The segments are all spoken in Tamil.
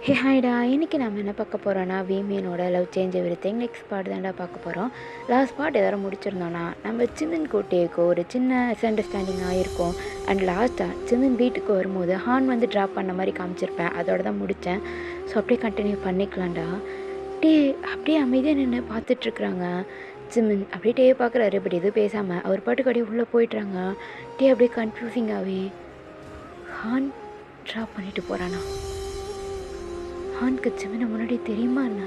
ஹே ஹாய்டா, இன்றைக்கி நம்ம என்ன பார்க்க போகிறோன்னா வீமேனோட love change everything next part தான்டா பார்க்க போகிறோம். லாஸ்ட் பார்ட் எதாவது முடிச்சிருந்தோன்னா நம்ம சிமின் கோட்டையேக்கோ ஒரு சின்ன மிஸ் அண்டர்ஸ்டாண்டிங் ஆகிருக்கும். அண்ட் லாஸ்ட்டாக சிமின் வீட்டுக்கு வரும்போது ஹான் வந்து ட்ராப் பண்ண மாதிரி காமிச்சிருப்பேன். அதோட தான் முடித்தேன். ஸோ அப்படியே கண்டினியூ பண்ணிக்கலாம்டா. அப்படியே அமைதியாக நின்று பார்த்துட்ருக்குறாங்க. சிமின் அப்படியே டே பார்க்குறாரு. பட் எதுவும் பேசாமல் அவர் பாட்டுக்கு அப்படியே உள்ளே போயிட்டுறாங்க. அப்படியே கன்ஃபியூசிங்காகவே ஹான் ட்ராப் பண்ணிட்டு போகிறானா? ஹானுக்கு ஜிமினை முன்னாடி தெரியுமா என்ன?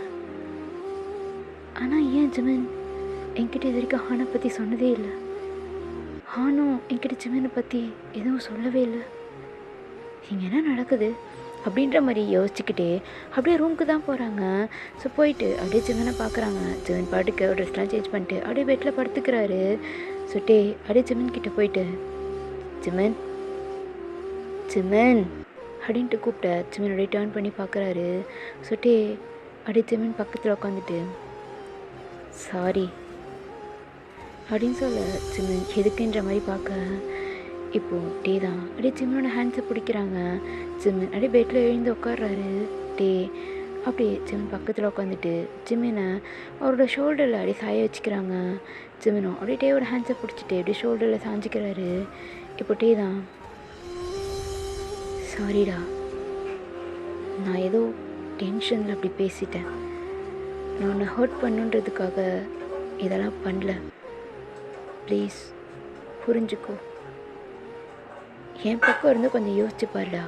ஆனால் ஏன் ஜிமின் என்கிட்ட இது வரைக்கும் ஹானை பற்றி சொன்னதே இல்லை. ஹானும் என்கிட்ட ஜிமினை பற்றி எதுவும் சொல்லவே இல்லை. இங்கே என்ன நடக்குது அப்படின்ற மாதிரி யோசிச்சுக்கிட்டே அப்படியே ரூமுக்கு தான் போகிறாங்க. ஸோ போயிட்டு அப்படியே ஜிமினை பார்க்குறாங்க. ஜிமின் பாட்டுக்கு ட்ரெஸ்லாம் சேஞ்ச் பண்ணிட்டு அப்படியே பெட்டில் படுத்துக்கிறாரு. ஸோ அப்படியே ஜிமின் கிட்டே போயிட்டு ஜிமின் ஜிமின் அப்படின்ட்டு கூப்பிட்ட ஜிமினோடைய டேர்ன் பண்ணி பார்க்குறாரு. அப்படியே ஜிமின் பக்கத்தில் உட்காந்துட்டு சாரி அப்படின்னு சொல்ல ஜிமின் எதுக்குன்ற மாதிரி பார்க்க இப்போது தான் அப்படியே ஜிமினோட ஹேண்ட்ஸை பிடிக்கிறாங்க. ஜிமின் அப்படியே பெட்டில் எழுந்து உட்காடுறாரு. அப்படியே ஜிமின் பக்கத்தில் உட்காந்துட்டு ஜிமினை அவரோட ஷோல்டரில் அப்படியே சாய வச்சுக்கிறாங்க. ஜிமினும் அப்படியே டேவோட ஹேண்ட்ஸை பிடிச்சிட்டு அப்படியே ஷோல்டரில் சாஞ்சிக்கிறாரு. இப்போ தான் சாரிடா, நான் ஏதோ டென்ஷனில் அப்படி பேசிட்டேன். நான் உன்னை ஹர்ட் பண்ணுன்றதுக்காக இதெல்லாம் பண்ணல. ப்ளீஸ் புரிஞ்சுக்கோ. என் பக்கம் இருந்து கொஞ்சம் யோசிச்சு பாருடா,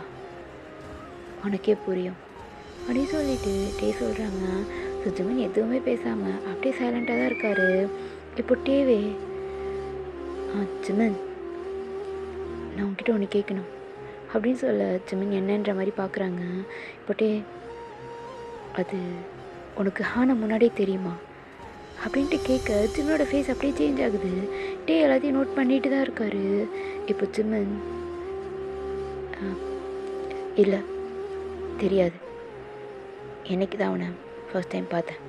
உனக்கே புரியும் அப்படின்னு சொல்லிட்டு சொல்கிறாங்க. ஸோ ஜிமின் எதுவுமே பேசாமல் அப்படியே சைலண்ட்டாக தான் இருக்கார். இப்போ ஜிமின், நான் உன்கிட்ட ஒன்று கேட்கணும் அப்படின்னு சொல்ல ஜிமின் என்னன்ற மாதிரி பார்க்குறாங்க. இப்போ அது உனக்கு ஹானை முன்னாடியே தெரியுமா அப்படின்ட்டு கேட்க ஜிமினோட ஃபேஸ் அப்படியே சேஞ்ச் ஆகுது. எல்லாத்தையும் நோட் பண்ணிட்டு தான் இருக்காரு. இப்போ ஜிமின் இல்லை தெரியாது, என்னைக்கு தான் அவனை ஃபர்ஸ்ட் டைம் பார்த்தேன்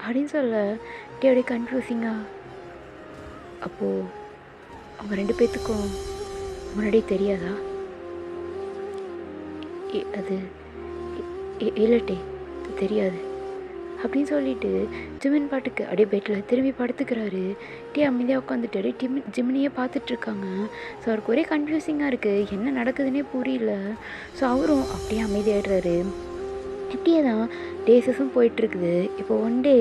அப்படின்னு சொல்ல அப்படியே கன்ஃபியூசிங்காக அப்போது அவங்க ரெண்டு பேர்த்துக்கும் முன்னாடியே தெரியாதா? அது இல்லட்டே தெரியாது அப்படின்னு சொல்லிட்டு ஜிமின் பாட்டுக்கு அப்படியே பெட்டில் திரும்பி படுத்துக்கிறாரு. அமைதியாக உட்காந்துட்டு அப்படியே ஜிமினியே பார்த்துட்ருக்காங்க. ஸோ அவருக்கு ஒரே கன்ஃபியூசிங்காக இருக்குது, என்ன நடக்குதுன்னே புரியல. ஸோ அவரும் அப்படியே அமைதியாகிடுறாரு. இப்படியே தான் டேஸஸும் போயிட்டுருக்குது. இப்போ ஒன் டே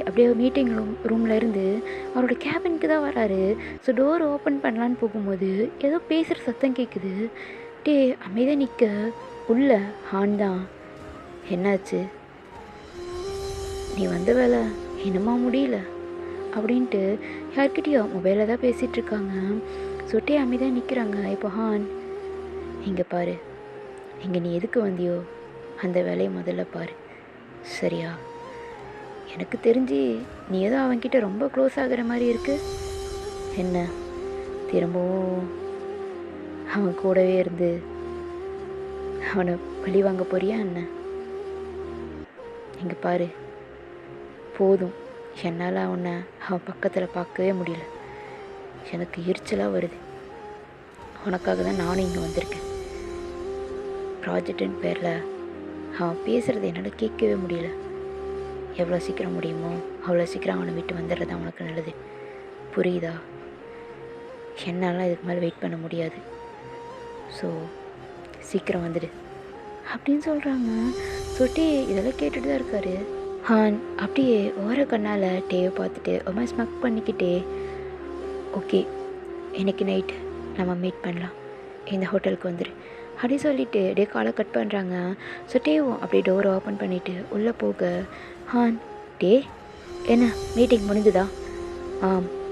அப்படியே மீட்டிங் ரூமில் இருந்து அவரோட கேபினுக்கு தான் வராரு. ஸோ டோர் ஓப்பன் பண்ணலான்னு போகும்போது ஏதோ பேசுகிற சத்தம் கேட்குது. அமைதியாக நிற்க உள்ள ஹான் தான். என்னாச்சு, நீ வந்த வேலை என்னமா முடியல அப்படின்ட்டு யார்கிட்டயோ மொபைலில் தான் பேசிகிட்ருக்காங்க. அமைதியாக நிற்கிறாங்க. இப்போ ஹான், இங்கே பாரு, இங்கே நீ எதுக்கு வந்தியோ அந்த வேலையை முதல்ல பாரு, சரியா? எனக்கு தெரிஞ்சு நீ ஏதோ அவன்கிட்ட ரொம்ப க்ளோஸ் ஆகிற மாதிரி இருக்கு. என்ன திரும்பவும் அவன் கூடவே இருந்து அவனை பழி வாங்க போறியா என்ன? இங்கே பாரு, போதும், என்னால் அவனை அவன் பக்கத்தில் பார்க்கவே முடியல. எனக்கு எரிச்சலாக வருது. உனக்காக தான் நானும் இங்கே வந்திருக்கேன். ப்ராஜெக்டின் பேரில் அவன் பேசுகிறது என்னால் கேட்கவே முடியல. எவ்வளோ சீக்கிரம் முடியுமோ அவ்வளோ சீக்கிரம் அவனை விட்டு வந்துடுறது தான் உனக்கு நல்லது, புரியுதா? என்னால் இதுக்கு மேலே வெயிட் பண்ண முடியாது. ஸோ சீக்கிரம் வந்துடு அப்படின்னு சொல்கிறாங்க. இதெல்லாம் கேட்டுட்டு தான் இருக்காரு. ஹான் அப்படியே ஓர கண்ணால் டேவை பார்த்துட்டு ரொம்ப ஸ்மக் பண்ணிக்கிட்டே, ஓகே இன்னைக்கு நைட் நம்ம மீட் பண்ணலாம், இந்த ஹோட்டலுக்கு வந்துடு அப்படி சொல்லிவிட்டு அப்படியே காலை கட் பண்ணுறாங்க. டேவும் அப்படியே டோரை ஓப்பன் பண்ணிவிட்டு உள்ளே போக ஹான், என்ன மீட்டிங் முடிஞ்சுதா?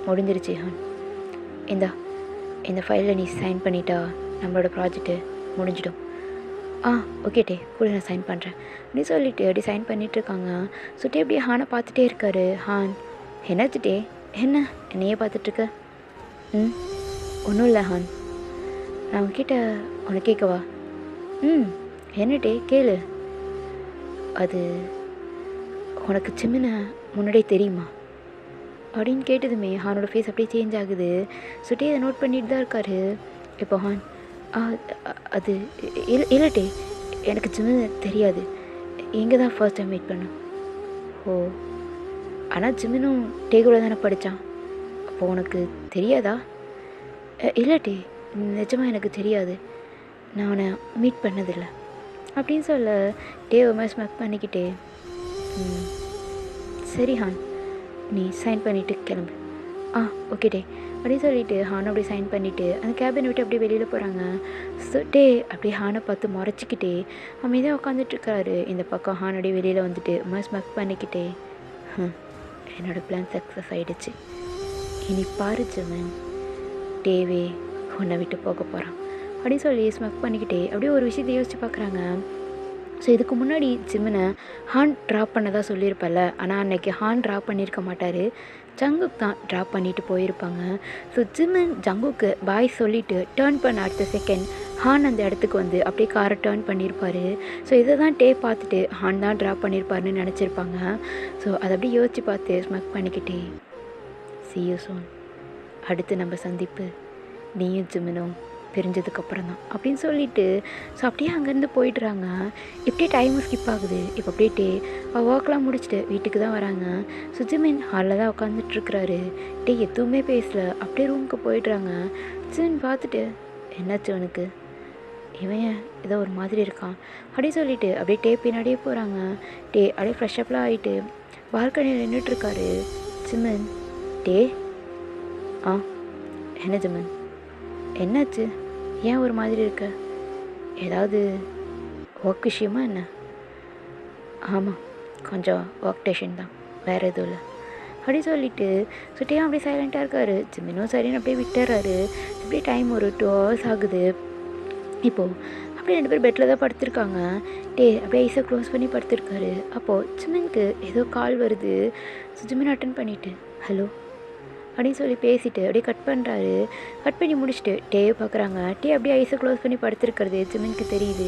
முடிஞ்சிருச்சு ஹான், இந்த ஃபைலில் நீ சைன் பண்ணிட்டா நம்மளோட ப்ராஜெக்ட்டு முடிஞ்சிடும். ஓகே கூட நான் சைன் பண்ணுறேன் அப்படின்னு சொல்லிவிட்டு அப்படியே சைன் பண்ணிகிட்ருக்காங்க. அப்படியே ஹானை பார்த்துட்டே இருக்காரு. ஹான், என்னாச்சு என்ன என்னையே பார்த்துட்ருக்க? ஒன்றும் இல்லை ஹான், நான் உங்ககிட்ட உனக்கு கேட்கவா? என்ன கேளு. அது உனக்கு ஜிமினை முன்னாடியே தெரியுமா அப்படின்னு கேட்டதுமே ஹானோட ஃபேஸ் அப்படியே சேஞ்ச் ஆகுது. அதை நோட் பண்ணிட்டு தான் இருக்காரு. இப்போ ஹான், அது இல்லை எனக்கு ஜிமின் தெரியாது, இங்கே தான் ஃபர்ஸ்ட் டைம் மீட் பண்ணேன். ஓ, ஆனால் ஜிமினும் டேகுல தானே படித்தான், அப்போ உனக்கு தெரியாதா? இல்லாட்டி நிஜமாக எனக்கு தெரியாது, நான் அவனை மீட் பண்ணதில்லை அப்படின்னு சொல்ல டேவை ஸ்மெக் பண்ணிக்கிட்டே, சரி ஹான், நீ சைன் பண்ணிவிட்டு கிளம்பு. ஓகே டே அப்படின்னு சொல்லிவிட்டு ஹானை அப்படியே சைன் பண்ணிவிட்டு அந்த கேபினை விட்டு அப்படியே வெளியில் போகிறாங்க. ஸோ டே அப்படியே ஹானை பார்த்து முறைச்சிக்கிட்டே அமைதியாக உட்காந்துட்ருக்காரு. இந்த பக்கம் ஹான் அப்படியே வெளியில் வந்துட்டு ஸ்மெக் பண்ணிக்கிட்டே, என்னோடய பிளான் சக்ஸஸ் ஆகிடுச்சு, இனி பாரு ஜிமின், டேவே உன்னை விட்டு போக போகிறான் அப்படின்னு சொல்லி ஸ்மெக் பண்ணிக்கிட்டே அப்படியே ஒரு விஷயத்தை யோசித்து பார்க்குறாங்க. ஸோ இதுக்கு முன்னாடி ஜிமினை ஹான் ட்ராப் பண்ணதாக சொல்லியிருப்பல, ஆனால் அன்றைக்கி ஹான் ட்ராப் பண்ணியிருக்க மாட்டார், ஜங்குக் தான் ட்ராப் பண்ணிவிட்டு போயிருப்பாங்க. ஸோ ஜிமின் ஜங்குக்கு பாய் சொல்லிவிட்டு டேர்ன் பண்ண அடுத்த செகண்ட் ஹான் அந்த இடத்துக்கு வந்து அப்படியே காரை டேர்ன் பண்ணியிருப்பார். ஸோ இதை தான் டே பார்த்துட்டு ஹான் தான் ட்ராப் பண்ணியிருப்பாருன்னு நினச்சிருப்பாங்க. ஸோ அதை அப்படியே யோசித்து பார்த்து ஸ்மெக் பண்ணிக்கிட்டே, see you soon, அடுத்து நம்ம சந்திப்பு நீயும் ஜிமினும் பிரிஞ்சதுக்கப்புறம் தான் அப்படின்னு சொல்லிவிட்டு ஸோ அப்படியே அங்கேருந்து போயிடுறாங்க. இப்படியே டைமும் ஸ்கிப் ஆகுது. இப்போ அப்படியே ஒர்க்லாம் முடிச்சுட்டு வீட்டுக்கு தான் வராங்க. ஸோ ஜிமின் ஹாலில் தான் உட்காந்துட்ருக்குறாரு. எதுவுமே பேசலை, அப்படியே ரூமுக்கு போயிடுறாங்க. ஜிமின் பார்த்துட்டு, என்னாச்சு அவனுக்கு, இவன் ஏதோ ஒரு மாதிரி இருக்கான் அப்படின்னு சொல்லிட்டு அப்படியே பின்னாடியே போகிறாங்க. அப்படியே ஃப்ரெஷ்அப்லாம் ஆகிட்டு பால்கனியில் நின்றுட்டுருக்காரு. ஜிமின், என்ன ஜிமின், என்னாச்சு, ஏன் ஒரு மாதிரி இருக்க, ஏதாவது ஒர்க் விஷயமா என்ன? ஆமாம், கொஞ்சம் ஒர்க் டென்ஷன் தான், வேறு எதுவும் இல்லை அப்படி சொல்லிவிட்டு சுட்டியாக அப்படியே சைலண்ட்டாக இருக்கார். ஜிமினும் சரின்னு அப்படியே விட்டுறாரு. அப்படியே டைம் ஒரு 2 hours ஆகுது. இப்போது அப்படியே 2 பேர் பெட்டில் தான் படுத்திருக்காங்க. அப்படியே ஐஸை க்ளோஸ் பண்ணி படுத்திருக்காரு. அப்போது ஜிமினுக்கு ஏதோ கால் வருது. ஸோ ஜிமின் அட்டன் பண்ணிவிட்டு ஹலோ அப்படின்னு சொல்லி பேசிவிட்டு அப்படியே கட் பண்ணுறாரு. கட் பண்ணி முடிச்சுட்டு டேவை பார்க்குறாங்க. அப்படியே ஐஸை க்ளோஸ் பண்ணி படுத்துருக்கிறது ஜிமினுக்கு தெரியுது.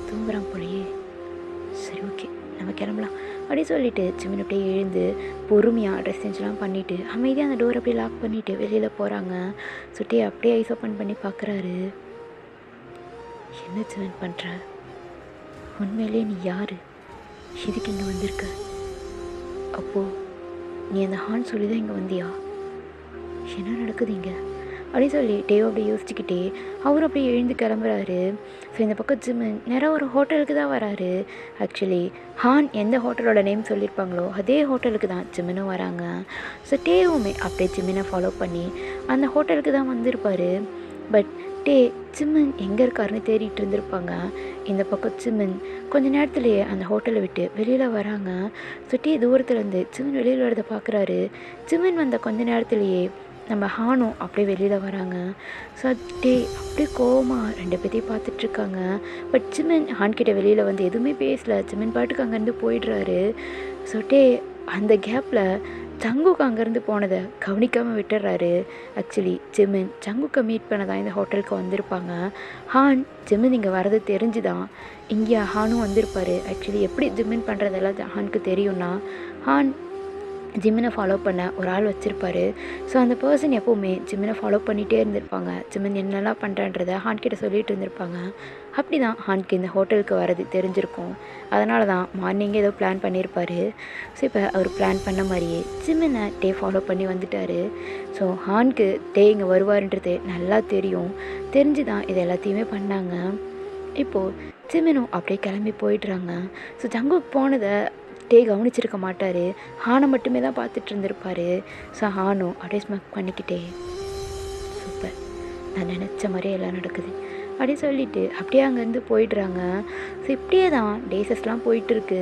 தூங்குறான் போலையே, சரி ஓகே நம்ம கிளம்பலாம் அப்படின்னு சொல்லிவிட்டு ஜிமின் அப்படியே எழுந்து பொறுமையாக ட்ரெஸ் சேஞ்செலாம் பண்ணிவிட்டு அமைதியாக அந்த டோர் அப்படியே லாக் பண்ணிவிட்டு வெளியில் போகிறாங்க. ஸோ அப்படியே ஐஸ் ஓப்பன் பண்ணி பார்க்குறாரு. என்ன ஜிமின் பண்ணுற, உண்மையிலே நீ யார், இதுக்கு இங்கே வந்திருக்க, அப்போது நீ அந்த ஹான் சொல்லி தான் இங்கே வந்தியா, என்ன நடக்குது இங்கே அப்படின்னு சொல்லி அப்படியே யோசிச்சுக்கிட்டே அவரும் அப்படியே எழுந்து கிளம்புறாரு. ஸோ இந்த பக்கம் ஜிமின் நேராக ஒரு ஹோட்டலுக்கு தான் வராரு. ஆக்சுவலி ஹான் எந்த ஹோட்டலோட நேம் சொல்லியிருப்பாங்களோ அதே ஹோட்டலுக்கு தான் ஜிமினும் வராங்க. ஸோ டேவுமே அப்படியே ஜிமினை ஃபாலோ பண்ணி அந்த ஹோட்டலுக்கு தான் வந்திருப்பார். பட் ஜிமின் எங்கே இருக்காருன்னு தேடிட்டு இருந்திருப்பாங்க. இந்த பக்கம் ஜிமின் கொஞ்ச நேரத்துலேயே அந்த ஹோட்டலை விட்டு வெளியில் வராங்க. ஸோ தூரத்துலேருந்து ஜிமின் வெளியில் வரதை பார்க்குறாரு. ஜிமின் வந்த கொஞ்ச நேரத்துலேயே நம்ம ஹானும் அப்படியே வெளியில் வராங்க. ஸோ அப்படியே கோவமாக 2 பேர்த்தையும் பார்த்துட்ருக்காங்க. பட் ஜிமின் ஹான்கிட்ட வெளியில் வந்து எதுவுமே பேசலை. ஜிமின் பாட்டுக்கு அங்கேருந்து போயிடுறாரு. ஸோ அந்த கேப்பில் ஜங்குக்கு அங்கேருந்து போனதை கவனிக்காமல் விட்டுறாரு. ஆக்சுவலி ஜிமின் ஜங்குக்கை மீட் பண்ண தான் இந்த ஹோட்டலுக்கு வந்திருப்பாங்க. ஹான் ஜிமின் இங்கே வரது தெரிஞ்சு தான் இங்கே ஹானும் வந்திருப்பார். ஆக்சுவலி எப்படி ஜிமின் பண்ணுறதெல்லாம் ஹானுக்கு தெரியும்னா, ஹான் ஜிமினை ஃபாலோ பண்ண ஒரு ஆள் வச்சுருப்பார். ஸோ அந்த பர்சன் எப்போவுமே ஜிமினை ஃபாலோ பண்ணிகிட்டே இருந்திருப்பாங்க. ஜிமின் என்னெல்லாம் பண்ணுறன்றதை ஹான்கிட்ட சொல்லிகிட்டு இருந்திருப்பாங்க. அப்படி தான் ஹான்க்கு இந்த ஹோட்டலுக்கு வரது தெரிஞ்சிருக்கும். அதனால தான் மார்னிங்கே ஏதோ பிளான் பண்ணியிருப்பார். ஸோ இப்போ அவர் பிளான் பண்ண மாதிரியே ஜிமினை ஃபாலோ பண்ணி வந்துட்டார். ஸோ ஹான்க்கு இங்கே வருவார்ன்றது நல்லா தெரிஞ்சு தான் இது எல்லாத்தையுமே பண்ணாங்க. இப்போது ஜிமினும் அப்படியே கிளம்பி போயிடுறாங்க. ஸோ ஜங்குக்கு போனதை கவனிச்சிருக்க மாட்டார். ஹானை மட்டுமே தான் பார்த்துட்டு இருந்திருப்பார். ஸோ ஹானும் அப்படியே ஸ்மெக் பண்ணிக்கிட்டே, சூப்பர், நான் நினச்ச மாதிரியே எல்லாம் நடக்குது அப்படின்னு சொல்லிவிட்டு அப்படியே அங்கேருந்து போயிடுறாங்க. ஸோ இப்படியே தான் டேஸஸ்லாம் போயிட்டுருக்கு.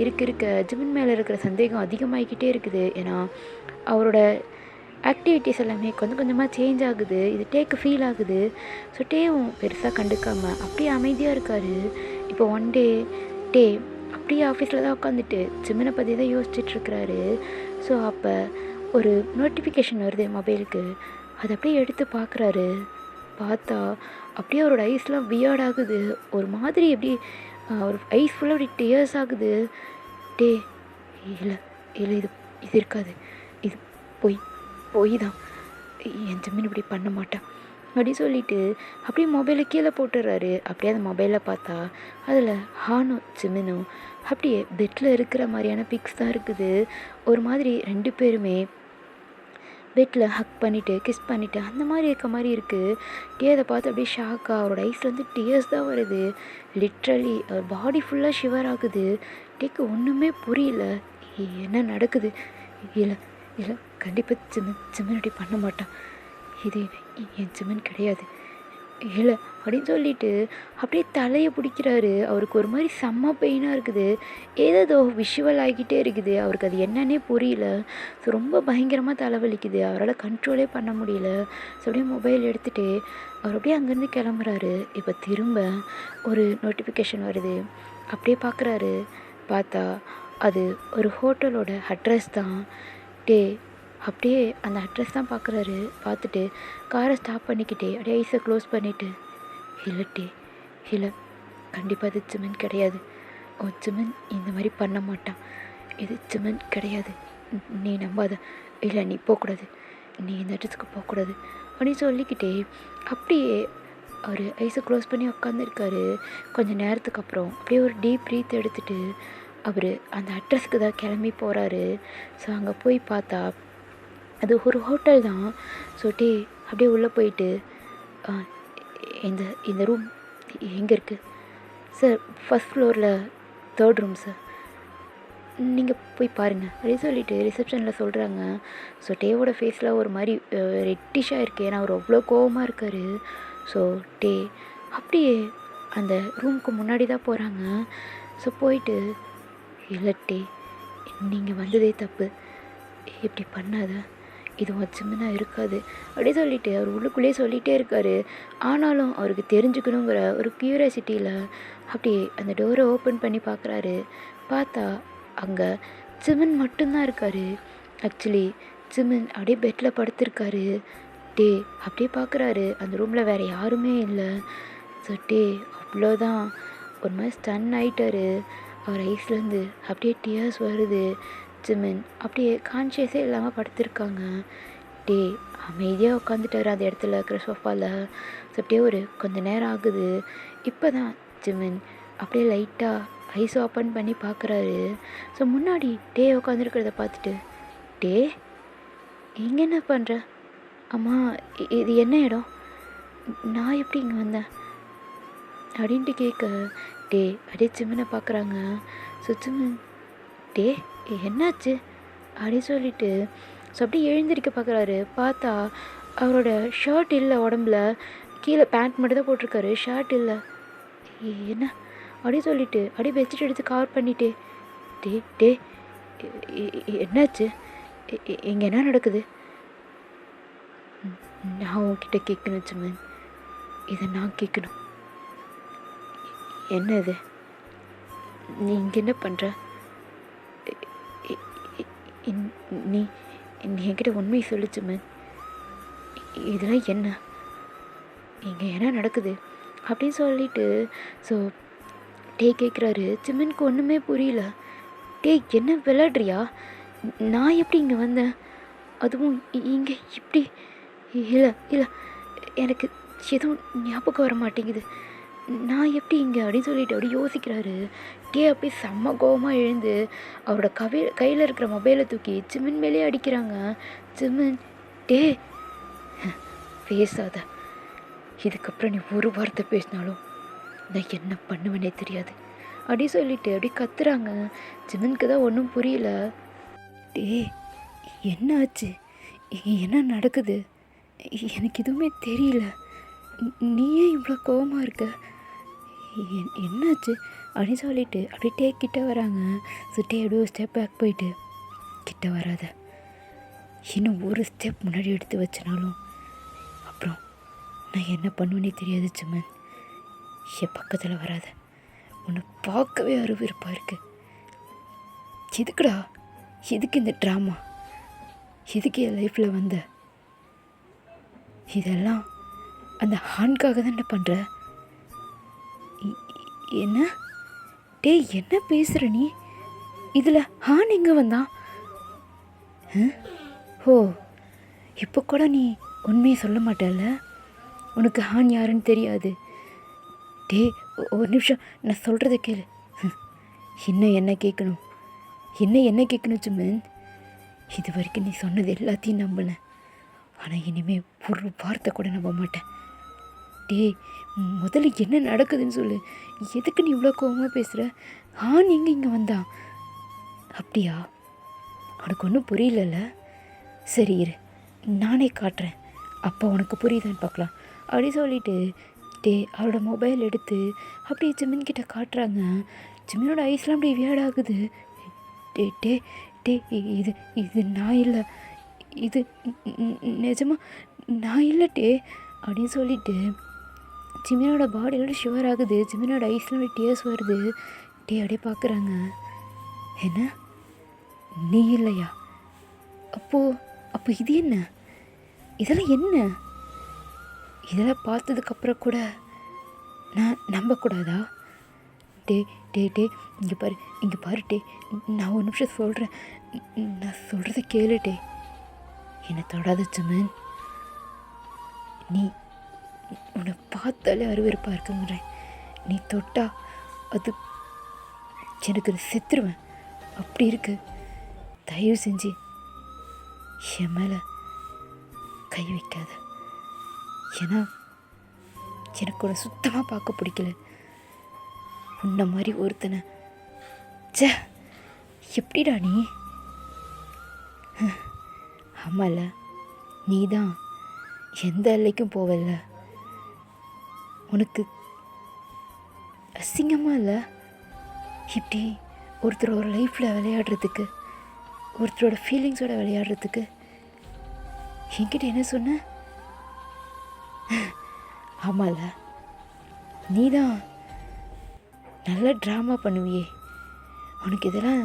இருக்க ஜிமின் மேலே இருக்கிற சந்தேகம் அதிகமாகிக்கிட்டே இருக்குது. ஏன்னா அவரோட ஆக்டிவிட்டீஸ் எல்லாமே கொஞ்சம் கொஞ்சமாக சேஞ்ச் ஆகுது. இது ஃபீல் ஆகுது. ஸோ பெருசாக கண்டுக்காமல் அப்படியே அமைதியாக இருக்கார். இப்போ ஒன் டே அப்படியே ஆஃபீஸில் தான் உட்காந்துட்டு ஜிமினை பற்றி தான் யோசிச்சுட்ருக்கிறாரு. ஸோ அப்போ ஒரு நோட்டிஃபிகேஷன் வருது மொபைலுக்கு. அதை அப்படியே எடுத்து பார்க்குறாரு. பார்த்தா அப்படியே அவரோட ஐஸ்லாம் வியர்ட் ஆகுது. ஒரு மாதிரி எப்படி ஒரு ஐஸ் ஃபுல்லாக அப்படி டியர்ஸ் ஆகுது. இல்லை இது இருக்காது, இது பொய் தான், என் ஜிமின் இப்படி பண்ண மாட்டான் அப்படி சொல்லிட்டு அப்படியே மொபைலை கீழே போட்டுடுறாரு. அப்படியே அந்த மொபைலில் பார்த்தா அதில் ஹானும் ஜிமினும் அப்படியே பெட்டில் இருக்கிற மாதிரியான பிக்ஸ் தான் இருக்குது. ஒரு மாதிரி 2 பேருமே பெட்டில் ஹக் பண்ணிவிட்டு கிஸ் பண்ணிவிட்டு அந்த மாதிரி இருக்க மாதிரி இருக்குது. அதை பார்த்து அப்படியே ஷாக்காக அவரோட ஐஸ்லேருந்து டியர்ஸ் தான் வருது. லிட்ரலி அவர் பாடி ஃபுல்லாக ஷிவர் ஆகுது. ஒன்றுமே புரியல, என்ன நடக்குது. இல்லை இல்லை, கண்டிப்பாக ஜிமன் அப்படி பண்ண மாட்டான், இது என் ஜிமன் கிடையாது, இல்லை அப்படின்னு சொல்லிட்டு அப்படியே தலையை பிடிக்கிறாரு. அவருக்கு ஒரு மாதிரி செம்ம பெயினாக இருக்குது. ஏதோ விஷுவல் ஆகிக்கிட்டே இருக்குது. அவருக்கு அது என்னன்னே புரியல. ஸோ ரொம்ப பயங்கரமாக தலைவலிக்குது. அவரால் கண்ட்ரோலே பண்ண முடியல. ஸோ அப்படியே மொபைல் எடுத்துகிட்டு அவர் அப்படியே அங்கேருந்து கிளம்புறாரு. இப்போ திரும்ப ஒரு நோட்டிஃபிகேஷன் வருது. அப்படியே பார்க்குறாரு. பார்த்தா அது ஒரு ஹோட்டலோட அட்ரஸ் தான். அப்படியே அந்த அட்ரஸ் தான் பார்க்குறாரு. பார்த்துட்டு காரை ஸ்டாப் பண்ணிக்கிட்டே அப்படியே ஐஸை க்ளோஸ் பண்ணிவிட்டு, இல்லை கண்டிப்பாக இது ஜிமன் கிடையாது, ஜிமன் இந்த மாதிரி பண்ண மாட்டான், இது ஜிமன் கிடையாது, நீ நம்பாத, இல்லை நீ போகக்கூடாது, நீ இந்த அட்ரஸுக்கு போகக்கூடாது அப்படின்னு சொல்லிக்கிட்டே அப்படியே அவர் ஐஸை க்ளோஸ் பண்ணி உட்காந்துருக்காரு. கொஞ்சம் நேரத்துக்கு அப்புறம் அப்படியே ஒரு டீப் ப்ரீத் எடுத்துகிட்டு அவர் அந்த அட்ரஸுக்கு தான் கிளம்பி போகிறாரு. ஸோ அங்கே போய் பார்த்தா அது ஒரு ஹோட்டல் தான். ஸோ அப்படியே உள்ளே போயிட்டு இந்த இந்த ரூம் எங்கே இருக்குது சார்? ஃபஸ்ட் ஃப்ளோரில் 3rd ரூம் சார், நீங்கள் போய் பாருங்கள் அப்படின்னு சொல்லிட்டு ரிசப்ஷனில் சொல்கிறாங்க. ஸோ டேவோட ஃபேஸில் ஒரு மாதிரி ரெட்டிஷாக இருக்குது. ஏன்னா அவர் அவ்வளோ கோவமாக இருக்கார். ஸோ அப்படியே அந்த ரூமுக்கு முன்னாடி தான் போகிறாங்க. ஸோ போயிட்டு, இல்லை நீங்கள் வந்ததே தப்பு, இப்படி பண்ணாத, இது ஜிமனாக இருக்காது அப்படி சொல்லிட்டு அவர் உள்ளுக்குள்ளேயே சொல்லிகிட்டே இருக்கார். ஆனாலும் அவருக்கு தெரிஞ்சுக்கணுங்கிற ஒரு க்யூரியாசிட்டியில் அப்படியே அந்த டோரை ஓப்பன் பண்ணி பார்க்குறாரு. பார்த்தா அங்கே ஜிமன் மட்டும்தான் இருக்கார். ஆக்சுவலி ஜிமன் அப்படியே பெட்டில் படுத்திருக்காரு. அப்படியே பார்க்குறாரு. அந்த ரூமில் வேறு யாருமே இல்லை. ஸோ அவ்வளோதான், ஒரு மாதிரி ஸ்டன் ஆகிட்டார். அவர் ஐஸ்லேருந்து அப்படியே டியர்ஸ் வருது. ஜிமன் அப்படியே கான்ஷியஸே இல்லாமல் படுத்திருக்காங்க. அமைதியாக உட்காந்துட்டாரு அந்த இடத்துல இருக்கிற சோஃபாவில். ஸோ அப்படியே ஒரு கொஞ்சம் நேரம் ஆகுது. இப்போ தான் ஜிமன் அப்படியே லைட்டாக ஐஸ் ஓப்பன் பண்ணி பார்க்குறாரு. ஸோ முன்னாடி உட்காந்துருக்கிறத பார்த்துட்டு, இங்கே என்ன பண்ணுற? அம்மா இது என்ன இடம்? நான் எப்படி இங்கே வந்தேன் அப்படின்ட்டு கேட்க அப்படியே ஜிமனை பார்க்குறாங்க. ஸோ ஜிமன் என்னாச்சு அப்படின்னு சொல்லிட்டு ஸோ அப்படியே எழுந்திருக்க பார்க்குறாரு. பார்த்தா அவரோட ஷர்ட் இல்லை, உடம்புல கீழே பேண்ட் மட்டும் தான் போட்டிருக்காரு, ஷர்ட் இல்லை. என்ன அப்படின்னு சொல்லிட்டு அப்படியே பெட்ஷீட் எடுத்து கவர் பண்ணிட்டே, என்னாச்சு, இங்கே என்ன நடக்குது? நான் உன்கிட்ட கேட்கணும் ஜிமன், இதை நான் கேட்கணும். என்ன இது? நீ இங்கே என்ன பண்ணுற? நீ என்கிட்ட உண்மையை சொல்லு ஜிமன், இதெல்லாம் என்ன, இங்கே என்ன நடக்குது அப்படின்னு சொல்லிட்டு ஸோ கேட்குறாரு. ஜிமனுக்கு ஒன்றுமே புரியல. என்ன விளையாடுறியா? நான் எப்படி இங்கே வந்தேன், அதுவும் இங்கே இப்படி? இல்லை எனக்கு எதுவும் ஞாபகம் வர மாட்டேங்குது, நான் எப்படி இங்கே அப்படின்னு சொல்லிட்டு அப்படி யோசிக்கிறாரு. அப்படியே செம்ம கோவமாக எழுந்து அவரோட கையில் இருக்கிற மொபைலை தூக்கி ஜிமன் மேலே அடிக்கிறாங்க. ஜிமன், பேசாத, இதுக்கப்புறம் நீ ஒரு வார்த்தை பேசினாலும் நான் என்ன பண்ணுவேனே தெரியாது அப்படி சொல்லிட்டு அப்படி கத்துறாங்க. ஜிமனுக்கு தான் ஒன்றும் புரியல. என்ன ஆச்சு, என்ன நடக்குது, எனக்கு எதுவுமே தெரியல, நீயே இவ்வளோ கோவமாக இருக்க, என்னாச்சு அப்படின்னு சொல்லிட்டு அப்படியே கிட்ட வராங்க. சுட்டே அப்படியே ஒரு ஸ்டெப் பேக் போயிட்டு, கிட்ட வராத, இன்னும் ஒரு ஸ்டெப் முன்னாடி எடுத்து வச்சனாலும் அப்புறம் நான் என்ன பண்ணுவேனே தெரியாது ஜிமன், என் பக்கத்தில் வராத, உன்னை பார்க்கவே அருவிருப்பாக இருக்கு. எதுக்குடா, எதுக்கு இந்த ட்ராமா, எதுக்கு என் லைஃப்பில் வந்த, இதெல்லாம் அந்த ஹான்காக தான் பண்ணுற. என்ன என்ன பேசுகிற நீ, இதில் ஹான் எங்கே வந்தான்? ஓ, இப்போ கூட நீ உண்மையை சொல்ல மாட்டல்ல? உனக்கு ஹான் யாருன்னு தெரியாது. டே ஒரு நிமிஷம், நான் சொல்கிறத கேளு. இன்னும் என்ன கேட்கணும், என்ன கேட்கணும் ஜிமின்? இது வரைக்கும் நீ சொன்னது எல்லாத்தையும் நம்பினேன், ஆனால் இனிமேல் ஒரு வார்த்தை கூட நம்ப மாட்டேன். டே முதல்ல என்ன நடக்குதுன்னு சொல்லு. எதுக்கு நீ இவ்வளோ கோவமாக பேசுகிற? ஹான் எங்கே இங்கே வந்தான்? அப்படியா? உனக்கு ஒன்றும் புரியலல்ல? சரி இரு, நானே காட்டுறேன், அப்போ உனக்கு புரியுதான்னு பார்க்கலாம் அப்படி சொல்லிட்டு டே அவரோட மொபைல் எடுத்து அப்படியே ஜிமின் கிட்ட காட்டுறாங்க. ஜிமினோட ஐஸ்லாம் அப்படியே வியர்டாகுது. டே டே டே இது இது நான் இல்லை, இது நிஜமாக நான் இல்லை டே அப்படின்னு சொல்லிட்டு ஜிமினோட பாடியோட ஷுவர் ஆகுது. ஜிமினோட ஐஸ்லாம் டேர்ஸ் வருது. டே அப்படியே பார்க்குறாங்க. என்ன, நீ இல்லையா? அப்போ இது என்ன? இதெல்லாம் என்ன? இதெல்லாம் பார்த்ததுக்கப்புறம் கூட நான் நம்பக்கூடாதா? டே டே டே இங்கே பாரு டே, நான் ஒரு நிமிஷம் சொல்கிறேன், நான் சொல்கிறத கேளு டே. என்னை தொடாத ஜிமின், நீ உன்னை பார்த்தாலே அருவருப்பாக இருக்குங்கிறேன். நீ தொட்டா அது எனக்கு செத்துருவேன், அப்படி இருக்கு. தயவு செஞ்சு என் மேலே கை வைக்காத. ஏன்னா எனக்கு உன்னை சுத்தமாக பார்க்க பிடிக்கல. உன்ன மாதிரி ஒருத்தனை சே, எப்படிடா நீ? ஆமாம்ல, நீ தான் எந்த எல்லைக்கும் போவல்ல. உனக்கு அசிங்கமாக இல்லை இப்படி ஒருத்தரோட லைஃப்பில் விளையாடுறதுக்கு, ஒருத்தரோட ஃபீலிங்ஸோட விளையாடுறதுக்கு? என்கிட்ட என்ன சொன்ன? ஆமாம்ல, நீ தான் நல்லா ட்ராமா பண்ணுவியே, உனக்கு இதெல்லாம்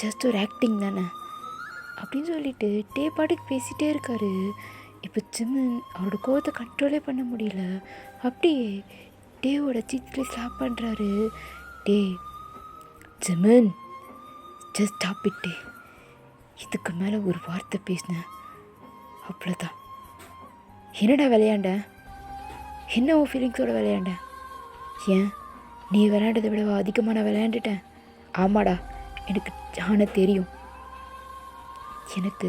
ஜஸ்ட் ஒரு ஆக்டிங் தானே அப்படின்னு சொல்லிட்டு டே பாட்டுக்கு பேசிகிட்டே இருக்காரு. இப்போ ஜிமின் அவரோட கோவத்தை கண்ட்ரோலே பண்ண முடியல. அப்படியே டேவோட சீட்ஸ்லேயே ஸ்லாப் பண்ணுறாரு. டே ஜிமின், ஜஸ்ட் ஸ்டாப் இட் டே. இதுக்கு மேலே ஒரு வார்த்தை பேசினேன் அவ்வளோதான். என்னடா விளையாண்ட? என்ன உன் ஃபீலிங்ஸோட விளையாண்ட? ஏன் நீ விளையாண்டதை விட அதிகமாக நான் விளையாண்டுட்டேன். ஆமாடா, எனக்கு ஹானை தெரியும், எனக்கு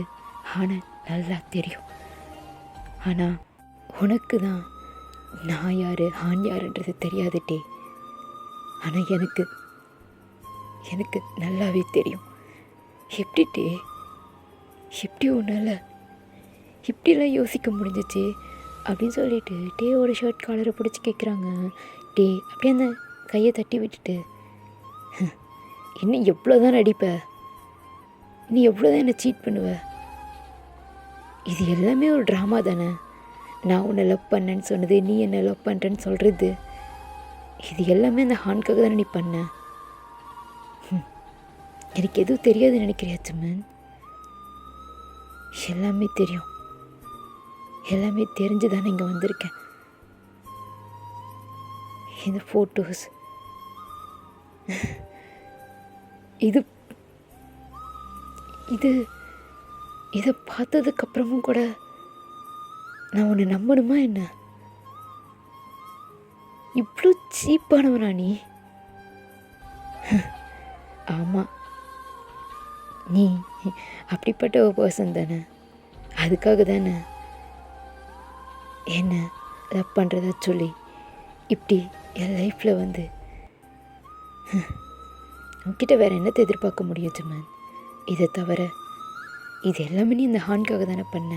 ஹானை நல்லா தெரியும். ஆனால் உனக்கு தான் நான் யார் ஹான் யாருன்றது தெரியாதுட்டே. ஆனால் எனக்கு நல்லாவே தெரியும். எப்படிட்டே, எப்படி ஒன்றால் இப்படிலாம் யோசிக்க முடிஞ்சிச்சு அப்படின்னு சொல்லிட்டு டேவோட ஷர்ட் காலரை பிடிச்சி கேட்குறாங்க. டே அப்படியே அந்த கையை தட்டி விட்டுட்டு, இன்னும் எவ்வளோ தான் நடிப்ப, நீ எவ்வளோ தான் என்னை சீட் பண்ணுவ? இது எல்லாமே ஒரு ட்ராமா தானே. நான் உன்னை லவ் பண்ணேன்னு சொன்னது, நீ என்னை லவ் பண்ணுறேன்னு சொல்கிறது, இது எல்லாமே அந்த ஹான்காக தானே நீ பண்ண. எனக்கு எதுவும் தெரியாதுன்னு நினைக்கிறியா ஜிமின்? எல்லாமே தெரியும், எல்லாமே தெரிஞ்சு தானே இங்கே வந்திருக்கேன். இந்த ஃபோட்டோஸ், இது இது இதை பார்த்ததுக்கப்புறமும் கூட நான் உன்னை நம்பணுமா என்ன? இவ்வளோ சீப்பானவனா நீ? ஆமாம், நீ அப்படிப்பட்ட ஒரு பர்சன் தானே. அதுக்காக தானே என்ன லவ் பண்ணுறதா சொல்லி இப்படி என் லைஃப்பில் வந்து உன்கிட்ட வேறு என்னத்தை எதிர்பார்க்க முடியும் ஜிமின்? இதை தவிர இது எல்லாமே நீ இந்த ஹான்காக தானே பண்ண.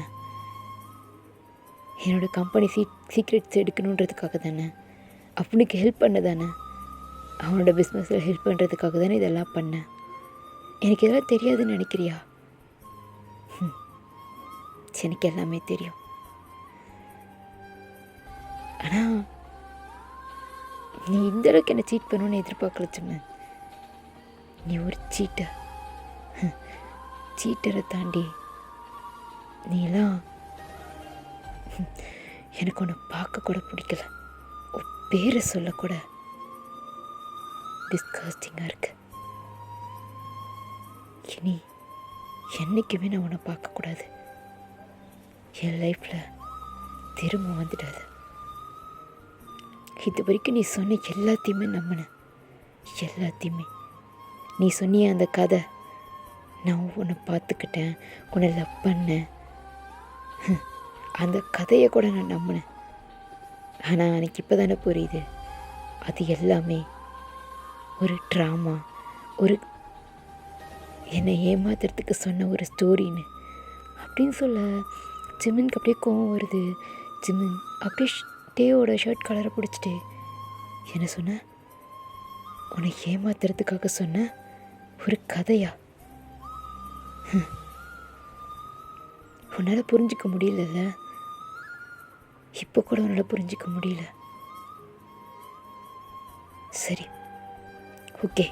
என்னோடய கம்பெனி சீக்ரெட்ஸ் எடுக்கணுன்றதுக்காக தானே, அவனுக்கு ஹெல்ப் பண்ண தானே, அவனோட பிஸ்னஸில் ஹெல்ப் பண்ணுறதுக்காக தானே இதெல்லாம் பண்ணேன். எனக்கு இதெல்லாம் தெரியாதுன்னு நினைக்கிறியா? எனக்கு எல்லாமே தெரியும். ஆனால் நீ இந்த அளவுக்கு என்னை சீட் பண்ணணுன்னு எதிர்பார்க்கல ஜிமின். நீ ஒரு சீட்டரை தாண்டி நீலாம் எனக்கு ஒன்று பார்க்க கூட பிடிக்கல. உன் பேரை சொல்லக்கூட டிஸ்கஸ்டிங்காக இருக்கு. இனி என்றைக்குமே நான் உன்னை பார்க்கக்கூடாது. என் லைஃப்பில் திரும்ப வந்துடாது. இது வரைக்கும் நீ சொன்ன எல்லாத்தையுமே நம்பினேன், எல்லாத்தையுமே. நீ சொன்னிய அந்த கதை, நான் உன்னை பார்த்துக்கிட்டேன், உன்னை லவ் பண்ணேன், அந்த கதையை கூட நான் நம்பினேன். ஆனால் எனக்கு இப்போ தானே புரியுது, அது எல்லாமே ஒரு ட்ராமா, ஒரு என்னை ஏமாத்துறதுக்கு சொன்ன ஒரு ஸ்டோரின்னு அப்படின்னு சொல்ல ஜிமினுக்கு அப்படியே கோவம் வருது. ஜிமின் அப்படியே டேயோட ஷர்ட் கலரை பிடிச்சிட்டு, என்ன சொன்ன, உன்னை ஏமாத்துறதுக்காக சொன்ன ஒரு கதையா? உன்னால் புரிஞ்சிக்க முடியலல்ல, இப்போ கூட உன்னால் புரிஞ்சிக்க முடியல. சரி, ஓகே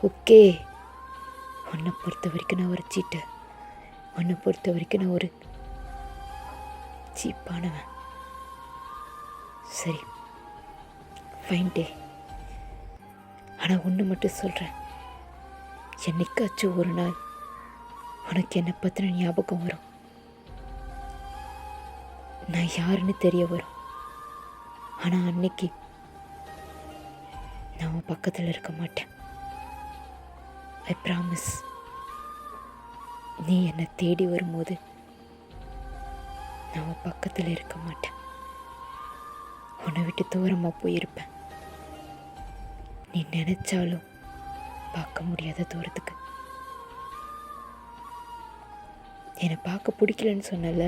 ஓகே, உன்னை பொறுத்த வரைக்கும் நான் ஒரு சீட்டை, உன்னை பொறுத்த வரைக்கும் நான் ஒரு சீப்பானவன். சரி, ஃபைன் டே. ஆனால் ஒன்று மட்டும் சொல்கிறேன், என்னைக்காச்சும் ஒரு நாள் உனக்கு என்னை பற்றின ஞாபகம் வரும், நான் யாருன்னு தெரிய வரும். ஆனால் அன்னைக்கு நான் உன் பக்கத்தில் இருக்க மாட்டேன். I promise. நீ என்னை தேடி வரும்போது நான் உன் பக்கத்தில் இருக்க மாட்டேன், உன்னை விட்டு தூரமாக போயிருப்பேன். நீ நினைச்சாலும் பார்க்க முடியாத தூரத்துக்கு. என்னை பார்க்க பிடிக்கலன்னு சொன்னல,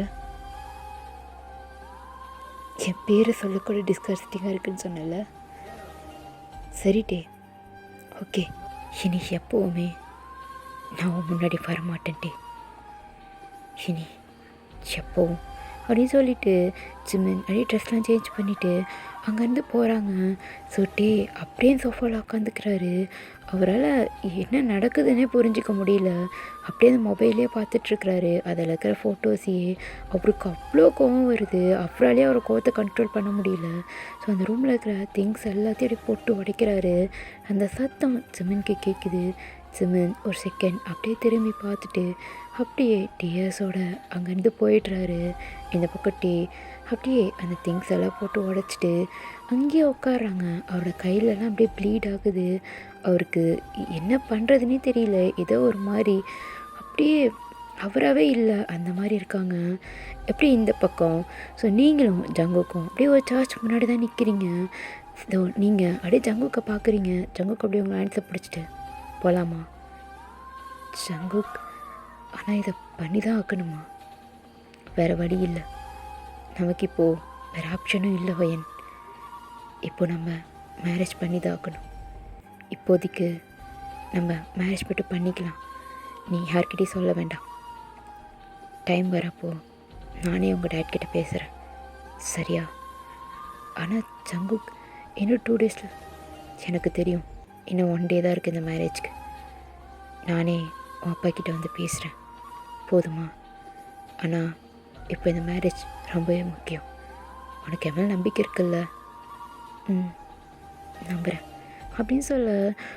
என் பேரை சொல்லக்கூட டிஸ்கஸ்டிங்காக இருக்குன்னு சொன்னல. சரிட்டே, ஓகே, இனி எப்போவுமே நான் உன் முன்னாடி வரமாட்டேன்ட்டே, இனி எப்போவும் அப்படின்னு சொல்லிவிட்டு ஜிமின் அப்படியே ட்ரெஸ்லாம் சேஞ்ச் பண்ணிவிட்டு அங்கேருந்து போகிறாங்க. ஸோ டே அப்படியே சோஃபாவில் உட்காந்துக்கிறாரு. அவரால் என்ன நடக்குதுன்னே புரிஞ்சிக்க முடியல. அப்படியே அந்த மொபைலே பார்த்துட்ருக்கிறாரு. அதில் இருக்கிற ஃபோட்டோஸையே அவருக்கு அவ்வளோ கோவம் வருது. அவராலே அவரை கோவத்தை கண்ட்ரோல் பண்ண முடியல. ஸோ அந்த ரூமில் இருக்கிற திங்ஸ் எல்லாத்தையும் அப்படியே போட்டு உடைக்கிறாரு. அந்த சத்தம் ஜிமின்க்கு கேட்குது. ஜிமின் ஒரு செகண்ட் அப்படியே திரும்பி பார்த்துட்டு அப்படியே டியர்ஸோட அங்கேருந்து போயிடுறாரு. இந்த பக்கம் டே அப்படியே அந்த திங்ஸ் எல்லாம் போட்டு உடச்சிட்டு அங்கேயே உட்காடுறாங்க. அவரோட கையிலலாம் அப்படியே ப்ளீட் ஆகுது. அவருக்கு என்ன பண்ணுறதுனே தெரியல. ஏதோ ஒரு மாதிரி அப்படியே அவராகவே இல்லை அந்த மாதிரி இருக்காங்க. எப்படி இந்த பக்கம் ஸோ நீங்களும் ஜங்குக்கும் அப்படியே ஒரு சர்ச் முன்னாடி தான் நிற்கிறீங்க. ஸோ நீங்கள் அப்படியே ஜங்குக்கை பார்க்குறீங்க. ஜங்குக்கு அப்படியே உங்கள் ஹேண்ட்ஸை பிடிச்சிட்டு போகலாமா ஜங்குக்? ஆனால் இதை பண்ணி தான் ஆக்கணுமா? வேறு வழி இல்லை. நமக்கு இப்போது வேறு ஆப்ஷனும் இல்லை வயன். இப்போ நம்ம மேரேஜ் பண்ணி தான் ஆக்கணும். இப்போதைக்கு நம்ம மேரேஜ் மட்டும் பண்ணிக்கலாம். நீ யார்கிட்டையும் சொல்ல வேண்டாம். டைம் வரப்போ நானே உங்கள் டேட் கிட்டே பேசுகிறேன், சரியா? ஆனால் ஜங்குக் இன்னும் 2 டேஸில் எனக்கு தெரியும், இன்னும் 1 டே தான் இருக்குது இந்த மேரேஜ்க்கு. நானே உன் அப்பா கிட்டே வந்து பேசுகிறேன், போதுமா? ஆனால் இப்போ இந்த மேரேஜ் ரொம்பவே முக்கியம். உனக்கு எவ்வளோ நம்பிக்கை இருக்குல்ல? நம்புகிறேன் அப்படின்னு சொல்ல.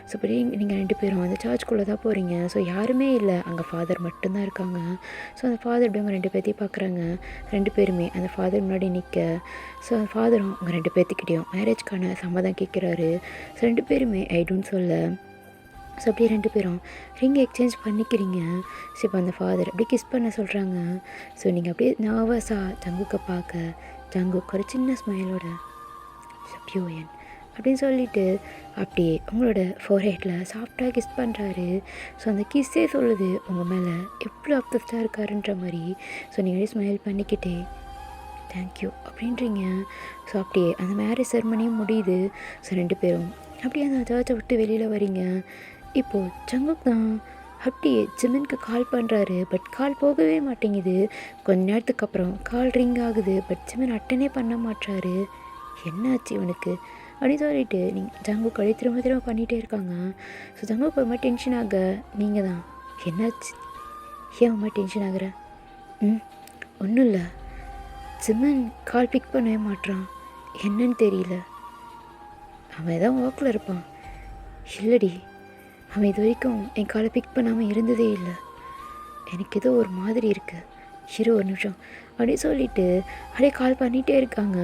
ஸோ இப்படி நீங்கள் 2 பேரும் அந்த சர்ச்சுக்குள்ளே தான் போகிறீங்க. ஸோ யாருமே இல்லை, அங்கே ஃபாதர் மட்டும்தான் இருக்காங்க. ஸோ அந்த ஃபாதர் இப்படி உங்கள் 2 பேர்த்தையும் பார்க்குறாங்க. 2 பேருமே அந்த ஃபாதர் முன்னாடி நிற்க, ஸோ அந்த ஃபாதரும் உங்கள் 2 பேர்த்துக்கிட்டேயும் மேரேஜ்க்கான சம்மதம் கேட்குறாரு. ஸோ 2 பேருமே ஐடுன்னு சொல்ல. ஸோ அப்படியே 2 பேரும் ரிங் எக்ஸ்சேஞ்ச் பண்ணிக்கிறீங்க. ஸோ இப்போ அந்த ஃபாதர் அப்படியே கிஸ் பண்ண சொல்கிறாங்க. ஸோ நீங்கள் அப்படியே நர்வஸாக ஜங்குக்கை பார்க்க, ஜங்குக்கு ஒரு சின்ன ஸ்மைலோட பியூயன் அப்படின்னு சொல்லிவிட்டு அப்படியே உங்களோட ஃபோர்ஹெட்டில் சாஃப்டாக கிஸ் பண்ணுறாரு. ஸோ அந்த கிஸ்ஸே சொல்லுது உங்கள் மேலே எவ்வளோ அப்சஸ்டாக இருக்காருன்ற மாதிரி. ஸோ நீங்கள் ஸ்மைல் பண்ணிக்கிட்டே தேங்க்யூ அப்படின்றீங்க. ஸோ அப்படியே அந்த மேரேஜ் செரமனியும் முடியுது. ஸோ 2 பேரும் அப்படியே அந்த சர்ச்சை விட்டு வெளியில் வரீங்க. இப்போது ஜங்குக் தான் அப்படியே ஜிமினுக்கு கால் பண்ணுறாரு. பட் கால் போகவே மாட்டேங்குது. கொஞ்ச நேரத்துக்கு அப்புறம் கால் ரிங் ஆகுது. பட் ஜிமின் அட்டனே பண்ண மாட்டாரு. என்னாச்சு இவனுக்கு அப்படின்னு சொல்லிட்டு நீங்கள் ஜங்குக் அப்படியே திரும்ப பண்ணிகிட்டே இருக்காங்க. ஸோ ஜங்குக் ஒரு மாதிரி டென்ஷன் ஆக, நீங்கள் தான் என்னாச்சு, ஏன் ஒரு மாதிரி டென்ஷன் ஆகுற? ஒன்றும் இல்லை, ஜிமின் கால் பிக் பண்ணவே மாட்டான், என்னன்னு தெரியல. அவன் ஏதாவது ஒர்க்கில் இருப்பான். இல்லடி, அவன் இது வரைக்கும் என் காலை பிக் பண்ணாமல் இருந்ததே இல்லை. எனக்கு ஏதோ ஒரு மாதிரி இருக்குது. ஒரு நிமிஷம் அப்படி சொல்லிட்டு அப்படியே கால் பண்ணிகிட்டே இருக்காங்க.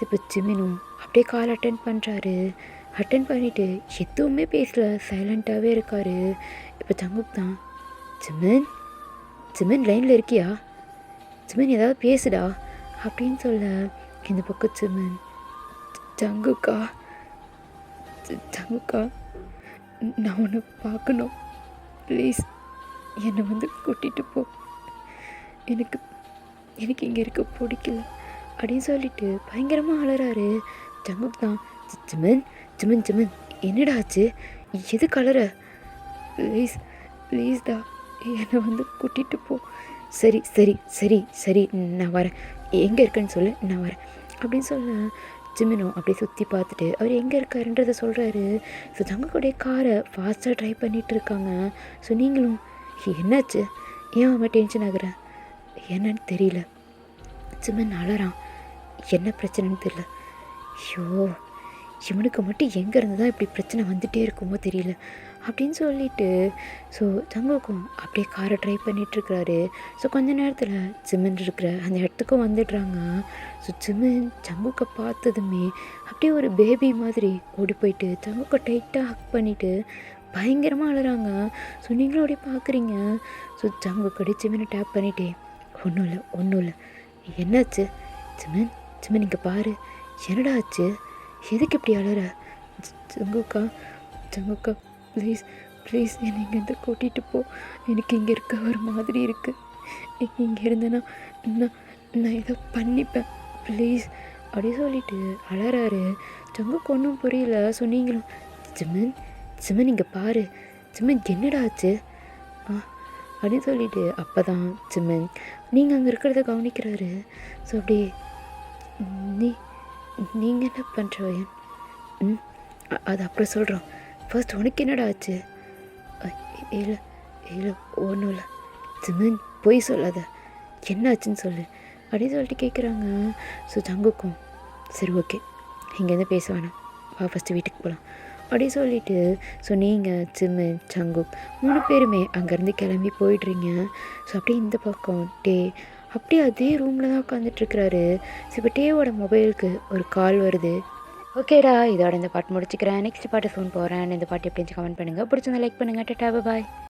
இப்போ ஜிமினும் அப்படியே கால் அட்டன் பண்ணுறாரு. அட்டன் பண்ணிவிட்டு எதுவுமே பேசல, சைலண்ட்டாகவே இருக்கார். இப்போ ஜங்குக் தான், ஜிமின் ஜிமின் லைனில் இருக்கியா, ஜிமின் ஏதாவது பேசுடா அப்படின்னு சொல்ல, இந்த பக்கம் ஜிமின், ஜங்குக்கா ஜங்குக்கா நான் உன்னை பார்க்கணும், ப்ளீஸ் என்னை கூட்டிகிட்டு போ, எனக்கு எனக்கு இங்கே இருக்க பிடிக்கல அப்படின்னு சொல்லிட்டு பயங்கரமாக அலறாரு. ஜங்குக் தான், ஜிமின் ஜிமின் ஜிமின் என்னடா ஆச்சு, எது கலற, ப்ளீஸ் ப்ளீஸ்டா என்னை கூட்டிகிட்டு போ, சரி சரி சரி சரி நான் வரேன், எங்கே இருக்கேன்னு சொல்லு நான் வரேன் அப்படின்னு சொல்ல, ஜிமினும் அப்படியே சுற்றி பார்த்துட்டு அவர் எங்கே இருக்காருன்றதை சொல்கிறாரு. ஸோ ஜங்குக்குடைய காரை ஃபாஸ்ட்டாக ட்ரைவ் பண்ணிகிட்டு இருக்காங்க. ஸோ நீங்களும் என்னாச்சு, ஏன் அவன் டென்ஷன் ஆகுறேன், என்னன்னு தெரியல, ஜிமின் அழறான், என்ன பிரச்சனைன்னு தெரியல, ஐயோ இவனுக்கு மட்டும் எங்கேருந்து தான் இப்படி பிரச்சனை வந்துகிட்டே இருக்குமோ தெரியல அப்படின்னு சொல்லிட்டு, ஸோ ஜங்குக்கும் அப்படியே காரை ட்ரை பண்ணிகிட்ருக்கிறாரு. ஸோ கொஞ்ச நேரத்தில் ஜிமின் இருக்கிற அந்த இடத்துக்கும் வந்துடுறாங்க. ஸோ ஜிமின் ஜங்குக்கை பார்த்ததுமே அப்படியே ஒரு பேபி மாதிரி ஓடி போயிட்டு ஜங்குக்கை டைட்டாக ஹக் பண்ணிவிட்டு பயங்கரமாக அழுறாங்க. ஸோ நீங்களும் அப்படியே பார்க்குறீங்க. ஸோ ஜங்குக்கடி ஜிமினை டேப் பண்ணிட்டே, ஒன்றும் இல்லை என்னாச்சு ஜிமின், ஜிமின் இங்கே பாரு, என்னடா ஆச்சு, எதுக்கு இப்படி அழற, ஜங்குக்கா ஜங்குக்கா ப்ளீஸ் ப்ளீஸ் என்னை இங்கேருந்து கூட்டிகிட்டு போ, எனக்கு இங்கே இருக்க ஒரு மாதிரி இருக்குது, இங்கே இருந்தேன்னா நான் ஏதோ பண்ணிப்பேன் ப்ளீஸ் அப்படி சொல்லிட்டு அழறாரு. ஜங்குக்கு ஒன்றும் புரியல. ஸோ நீங்களும், ஜிமின் ஜிமின் இங்கே பாரு, ஜிமின் என்னடா ஆச்சு அப்படின்னு சொல்லிட்டு, அப்போ தான் ஜிமின் நீங்கள் அங்கே இருக்கிறத கவனிக்கிறாரு. ஸோ அப்படியே, நீங்கள் என்ன பண்ணுறவன், அது அப்புறம் சொல்கிறோம், ஃபர்ஸ்ட் உனக்கு என்னடா ஆச்சு, இல்லை இல்லை ஒன்றும் இல்லை, ஜிமின் பொய் சொல்லாத, என்ன ஆச்சுன்னு சொல்லு அப்படின்னு சொல்லிட்டு கேட்குறாங்க. ஸோ ஜங்குக்கும் சரி ஓகே இங்கேருந்து பேச வேணாம், வா ஃபஸ்ட்டு வீட்டுக்கு போகலாம் அப்படி சொல்லிவிட்டு, ஸோ நீங்கள் ஜிமின் ஜங்குக் 3 பேருமே அங்கேருந்து கிளம்பி போயிடுறீங்க. ஸோ அப்படியே இந்த பக்கம் டே அப்படியே அதே ரூமில் தான் உட்காந்துட்ருக்கிறாரு. ஸோ இப்போ டேவோட மொபைலுக்கு ஒரு கால் வருது. ஓகேடா, இதோட இந்த பாட்டு முடிச்சுக்கிறேன். நெக்ஸ்ட் பாட்டு ஃபோன் போகிறேன். இந்த பாட்டு எப்படி கமெண்ட் பண்ணுங்கள், பிடிச்சிருந்தா லைக் பண்ணுங்கள். டாடா பாய்.